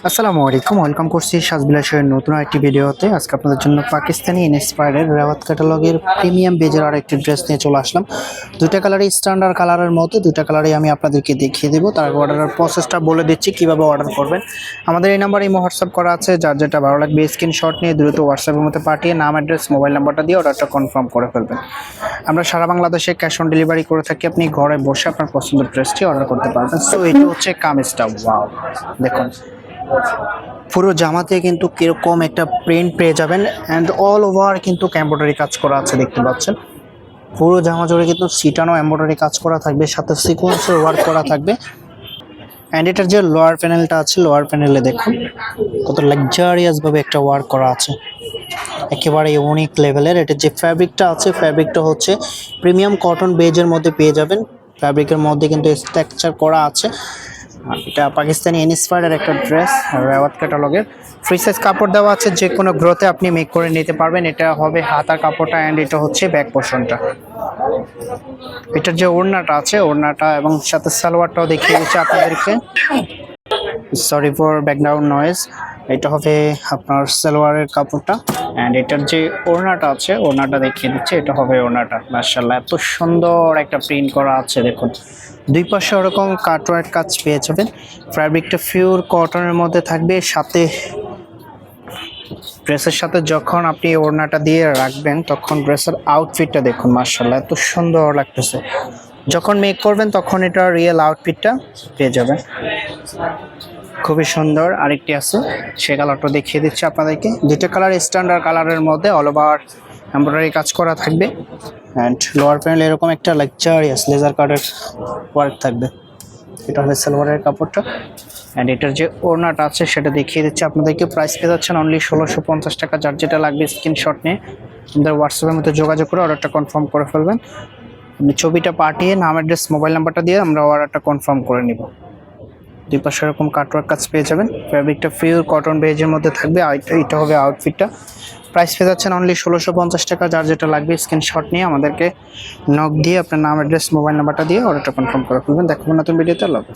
আসসালামু আলাইকুম, ওয়েলকাম করছি সাজবিলাসের নতুন একটি ভিডিওতে। আজকে আপনাদের জন্য পাকিস্তানি ইন্সপায়ার্ড রেওয়াত ক্যাটালগের প্রিমিয়াম বেজের আর একটি ড্রেস নিয়ে চলে আসলাম। দুইটা কালারই স্ট্যান্ডার্ড কালারের মধ্যে, দুইটা কালারই আমি আপনাদেরকে দেখিয়ে দেবো। তার অর্ডারের প্রসেসটা বলে দিচ্ছি কিভাবে অর্ডার করবেন। আমাদের এই নাম্বারে হোয়াটসঅ্যাপ করা আছে, যার যেটা ভালো লাগবে স্ক্রিনশট নিয়ে দ্রুত হোয়াটসঅ্যাপের মধ্যে পাঠিয়ে নাম, অ্যাড্রেস, মোবাইল নাম্বারটা দিয়ে অর্ডারটা কনফার্ম করে ফেলবেন। আমরা সারা বাংলাদেশে ক্যাশ অন ডেলিভারি করে থাকি। আপনি ঘরে বসে আপনার পছন্দের ড্রেসটি অর্ডার করতে পারবেন। সো এটা হচ্ছে কামিজটা, ওয়াও দেখুন, পুরো জামাতে কিন্তু কিরকম একটা প্রিন্ট পেয়ে যাবেন অ্যান্ড অল ওভার কিন্তু এমব্রয়ডারি কাজ করা আছে, দেখতে পাচ্ছেন। পুরো জামা জুড়ে কিন্তু সিটানো এমব্রয়ডারি কাজ করা থাকবে, সাথে সিকোয়েন্সের ওয়ার্ক করা থাকবে। অ্যান্ড এটার যে লোয়ার প্যানেলটা আছে, লোয়ার প্যানেলে দেখুন কত লাক্সারিয়াস ভাবে একটা ওয়ার্ক করা আছে, একেবারে ইউনিক লেভেলের। এটার যে ফ্যাব্রিকটা আছে, ফ্যাব্রিকটা হচ্ছে প্রিমিয়াম কটন বেজের মধ্যে পেয়ে যাবেন। ফ্যাব্রিকের মধ্যে কিন্তু স্ট্রাকচার করা আছে। এটা পাকিস্তানি ইন্সপায়ার্ড একটা ড্রেস, রেওয়াত ক্যাটালগের। ফ্রি সাইজ কাপড় দেওয়া আছে, যে কোনো গ্রোথে আপনি মেক করে নিতে পারবেন। এটা হবে হাতার কাপড়টা অ্যান্ড এটা হচ্ছে ব্যাক পোর্শনটা। এটার যে ওড়নাটা আছে, ওড়নাটা এবং সাথে সালোয়ারটাও দেখিয়ে দিচ্ছি আপনাদেরকে। Sorry for background noise. এটা হবে আপনার সালোয়ারের কাপড়টা অ্যান্ড এটার যে ওড়নাটা আছে, ওড়নাটা দেখিয়ে দিচ্ছে। এটা হবে ওড়নাটা। মাশাআল্লাহ, এত সুন্দর একটা প্রিন্ট করা আছে দেখুন। দুই পাশে ওরকম কাটওয়ার্ক কাজ পেয়ে যাবেন। ফ্যাব্রিকটা পিওর কটনের মধ্যে থাকবে। সাথে ড্রেসের সাথে যখন আপনি ওড়নাটা দিয়ে রাখবেন তখন ড্রেসের আউটফিটটা দেখুন, মাশাআল্লাহ এত সুন্দর লাগতেছে। যখন মেক করবেন তখন এটা রিয়েল আউটফিটটা পেয়ে যাবেন। খুবই সুন্দর। আরেকটি আছে, সে কালারটা দেখিয়ে দিচ্ছি আপনাদেরকে। দুইটা কালার স্ট্যান্ডার্ড কালারের মধ্যে অল ওভার এমব্রয়ডারি কাজ করা থাকবে অ্যান্ড লোয়ার প্যানেল এরকম একটা লাক্সারিয়াস লেজার কাটের ওয়ার্ক থাকবে। এটা হবে সালোয়ারের কাপড়টা অ্যান্ড এটার যে ওড়নাটা আছে সেটা দেখিয়ে দিচ্ছি আপনাদেরকে। প্রাইস পেয়ে যাচ্ছেন অনলি 1650 টাকা। যার যেটা লাগবে স্ক্রিনশট নিয়ে আমাদের হোয়াটসঅ্যাপের মধ্যে যোগাযোগ করে অর্ডারটা কনফার্ম করে ফেলবেন। আপনি ছবিটা পাঠিয়ে নাম, অ্যাড্রেস, মোবাইল নাম্বারটা দিয়ে আমরা অর্ডারটা কনফার্ম করে নিব। দুই পাশে এরকম কাটওয়ার্ক কাজ পেয়ে যাবেন। ফ্যাব্রিকটা পিওর কটন বেজের মধ্যে থাকবে। এটা হবে আউটফিটটা। প্রাইস পেয়ে যাচ্ছেন অনলি 1650 টাকা। যার যেটা লাগবে স্ক্রিনশট নিয়ে আমাদেরকে নক দিয়ে আপনার নাম, অ্যাড্রেস, মোবাইল নাম্বারটা দিয়ে অর্ডারটা কনফার্ম করে ফেলবেন। দেখবেন নতুন ভিডিওতে। আল্লাহ হাফেজ।